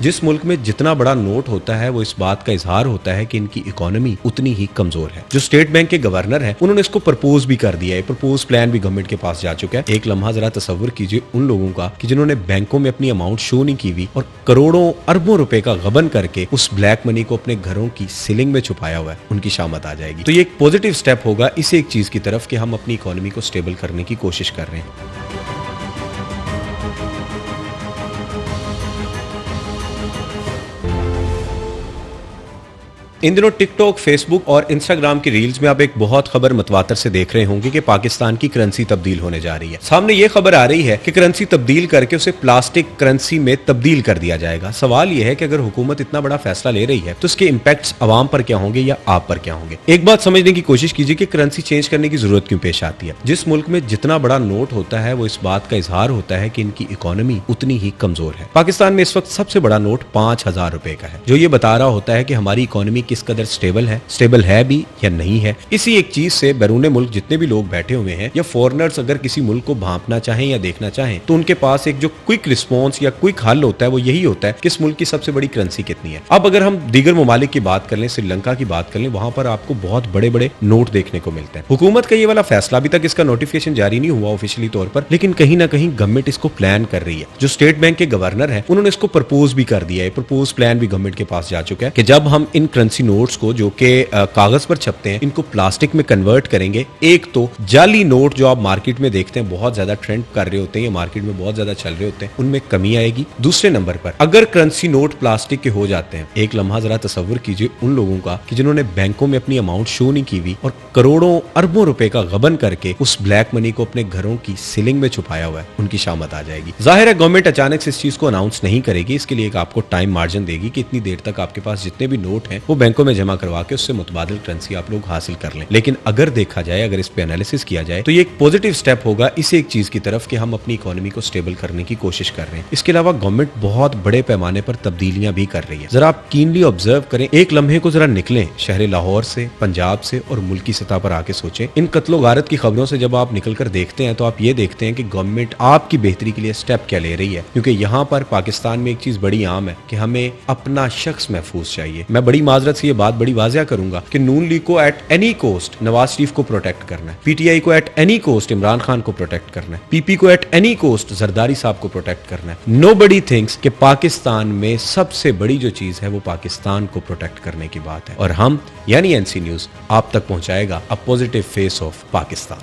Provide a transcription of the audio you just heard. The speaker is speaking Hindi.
जिस मुल्क में जितना बड़ा नोट होता है वो इस बात का इजहार होता है कि इनकी इकोनॉमी उतनी ही कमजोर है। जो स्टेट बैंक के गवर्नर है उन्होंने इसको प्रपोज भी कर दिया है, प्रपोज प्लान भी गवर्नमेंट के पास जा चुका है। एक लम्हा जरा तस्वर कीजिए उन लोगों का कि जिन्होंने बैंकों में अपनी अमाउंट शो नहीं की हुई और करोड़ों अरबों रुपए का गबन करके उस ब्लैक मनी को अपने घरों की सीलिंग में छुपाया हुआ है, उनकी शामत आ जाएगी। तो ये एक पॉजिटिव स्टेप होगा इस एक चीज की तरफ कि हम अपनी इकोनॉमी को स्टेबल करने की कोशिश कर रहे हैं। इन दिनों टिकटॉक, फेसबुक और इंस्टाग्राम की रील्स में आप एक बहुत खबर मतवातर से देख रहे होंगे कि पाकिस्तान की करेंसी तब्दील होने जा रही है। सामने ये खबर आ रही है कि करेंसी तब्दील करके उसे प्लास्टिक करेंसी में तब्दील कर दिया जाएगा। सवाल यह है कि अगर हुकूमत इतना बड़ा फैसला ले रही है तो इसके इम्पैक्ट्स अवाम पर क्या होंगे या आप पर क्या होंगे। एक बात समझने की कोशिश कीजिए कि करेंसी चेंज करने की जरूरत क्यों पेश आती है। जिस मुल्क में जितना बड़ा नोट होता है वो इस बात का इजहार होता है कि इनकी इकोनॉमी उतनी ही कमजोर है। पाकिस्तान में इस वक्त सबसे बड़ा नोट 5,000 रुपए का है, जो ये बता रहा होता है कि हमारी इकोनॉमी किस कदर स्टेबल है भी या नहीं है। इसी एक चीज से बैरून मुल्क जितने भी लोग बैठे हुए हैं या फॉरेनर्स अगर किसी मुल्क को भांपना चाहें या देखना चाहें तो उनके पास एक जो क्विक रिस्पॉन्स या क्विक हल होता है वो यही होता है कि इस मुल्क की सबसे बड़ी करेंसी कितनी है। अब अगर हम दीगर ममालिक की बात कर लें, श्रीलंका की बात कर लें, वहां पर आपको बहुत बड़े बड़े नोट देखने को मिलते हैं। हुकूमत का ये वाला फैसला, अभी तक इसका नोटिफिकेशन जारी नहीं हुआ ऑफिशियली तौर पर, लेकिन कहीं ना कहीं गवर्नमेंट इसको प्लान कर रही है। जो स्टेट बैंक के गवर्नर है उन्होंने इसको प्रपोज भी कर दिया है, प्रपोज प्लान भी गवर्नमेंट के पास जा चुका है कि जब हम इन करेंसी नोट्स को जो कि कागज पर छपते हैं इनको प्लास्टिक में कन्वर्ट करेंगे। एक तो जाली नोट जो आप मार्केट में देखते हैं बहुत ज्यादा ट्रेंड कर रहे होते हैं, ये मार्केट में बहुत ज्यादा चल रहे होते हैं, उनमें कमी आएगी। दूसरे नंबर पर अगर करेंसी नोट प्लास्टिक के हो जाते हैं, एक लम्हा जरा तस्वर कीजिए उन लोगों का कि जिन्होंने बैंकों में अपनी अमाउंट शो नहीं की हुई और करोड़ों अरबों रुपए का गबन करके उस ब्लैक मनी को अपने घरों की सीलिंग में छुपाया हुआ है, उनकी शामत आ जाएगी। जाहिर है गवर्नमेंट अचानक से इस चीज को अनाउंस नहीं करेगी, इसके लिए एक आपको टाइम मार्जिन देगी कि इतनी देर तक आपके पास जितने भी नोट हैं वो बैंकों में जमा करवा के उससे मुतबादिल करेंसी आप लोग हासिल कर लें। लेकिन अगर देखा जाए, अगर इस पे एनालिसिस किया जाए तो ये एक पॉजिटिव स्टेप होगा इस एक चीज की तरफ कि हम अपनी इकोनॉमी को स्टेबल करने की कोशिश कर रहे हैं। इसके अलावा गवर्नमेंट बहुत बड़े पैमाने पर तब्दीलियां भी कर रही है। जरा आप कीनली ऑब्जर्व करें, एक लम्हे को जरा निकलें शहर लाहौर से, पंजाब से और मुल्की सतह पर आके सोचें। इन कत्लो गारत की खबरों से जब आप निकल कर देखते हैं तो आप ये देखते हैं कि गवर्नमेंट आपकी बेहतरी के लिए स्टेप क्या ले रही है। क्योंकि यहाँ पर पाकिस्तान में एक चीज बड़ी आम है कि हमें अपना शख्स महफूज चाहिए। मैं बड़ी माजरत से ये बात बड़ी वाज़िया करूंगा कि नून लीग को at any cost Nawaz Sharif को प्रोटेक्ट करना है, पीटीआई को at any cost Imran Khan को प्रोटेक्ट करना है, पीपी को एट एनी कोस्ट जरदारी साहब को प्रोटेक्ट करना है। नोबडी थिंक्स कि पाकिस्तान में सबसे बड़ी जो चीज है वो पाकिस्तान को प्रोटेक्ट करने की बात है, और हम यानी एनसी न्यूज आप तक पहुंचाएगा a positive face of Pakistan.